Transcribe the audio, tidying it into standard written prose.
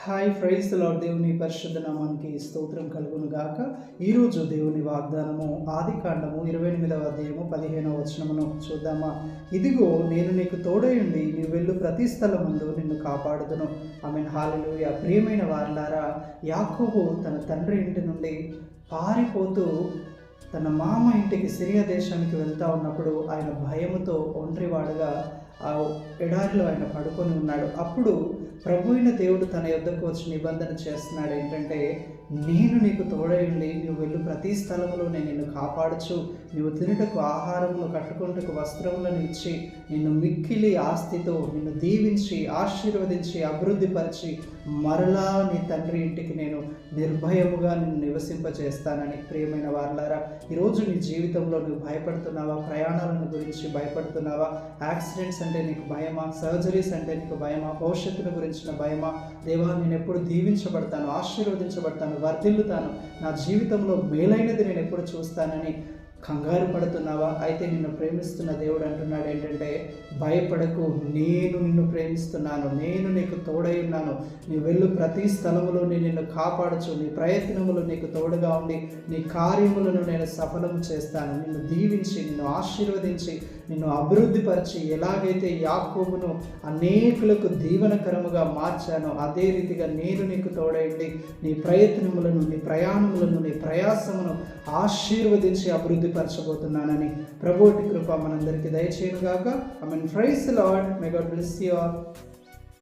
Hi praise lord. దేవుని పరిశుద్ధ నామానికి స్తోత్రం కలుగును గాక. ఈరోజు దేవుని వాగ్దానము ఆదికాండము 28వ అధ్యాయము 15వ వచనమును చూద్దామా. ఇదిగో నేను నీకు తోడయుండి నీవు వెళ్ళు ప్రతి స్థలమందు నిన్ను కాపాడుదును. ఆమేన్. హల్లెలూయా. ప్రియమైన వారలారా, యాకోబు తన తండ్రి ఇంటి నుండి పారిపోతూ తన మామ ఇంటికి సిరియా దేశానికి వెళ్తా ఉన్నప్పుడు ఆయన భయముతో ఒంటరివాడుగా ఆ ఎడారిలో ఆయన పడుకొని ఉన్నాడు. అప్పుడు ప్రభు అయిన దేవుడు తన యొద్దకు వచ్చి నిబంధన చేస్తున్నాడు. ఏంటంటే, నేను నీకు తోడయుండి నువ్వు వెళ్ళు ప్రతి స్థలంలో నేను నిన్ను కాపాడుచు, నువ్వు తినుటకు ఆహారమును, కట్టుకుంటకు వస్త్రములను ఇచ్చి, నిన్ను మిక్కిలి ఆస్తితో నిన్ను దీవించి ఆశీర్వదించి అభివృద్ధిపరిచి మరలా నీ తండ్రి ఇంటికి నేను నిర్భయముగా నిన్ను నివసింపచేస్తానని. ప్రియమైన వారలారా, ఈరోజు నీ జీవితంలో నువ్వు భయపడుతున్నావా? ప్రయాణాలను గురించి భయపడుతున్నావా? యాక్సిడెంట్స్ అంటే నీకు భయమా? సర్జరీస్ అంటే నీకు భయమా? భవిష్యత్తును గురించిన భయమా? దేవా, నేను ఎప్పుడు దీవించబడతాను, ఆశీర్వదించబడతాను, వర్ధిల్లుతాను, నా జీవితంలో మేలైనది నేను ఎప్పుడు చూస్తానని కంగారు పడుతున్నావా? అయితే నిన్ను ప్రేమిస్తున్న దేవుడు అంటున్నాడు ఏంటంటే, భయపడకు, నేను నిన్ను ప్రేమిస్తున్నాను, నేను నీకు తోడై ఉన్నాను, నీ వెళ్ళు ప్రతి స్థలములో నేను నిన్ను కాపాడుచు, నీ ప్రయత్నములు నీకు తోడుగా ఉండి నీ కార్యములను నేను సఫలం చేస్తాను, నిన్ను దీవించి నిన్ను ఆశీర్వదించి నిన్ను అభివృద్ధిపరిచి ఎలాగైతే యాకోబును అనేకులకు దీవెనకరముగా మార్చానో అదే రీతిగా నేను నీకు తోడైండి నీ ప్రయత్నములను, నీ ప్రయాణములను, నీ ప్రయాసమును ఆశీర్వదించి అభివృద్ధిపరచబోతున్నానని ప్రభువుటి కృప మనందరికీ దయచేయును గాక. Amen. Praise the Lord. May God bless you all.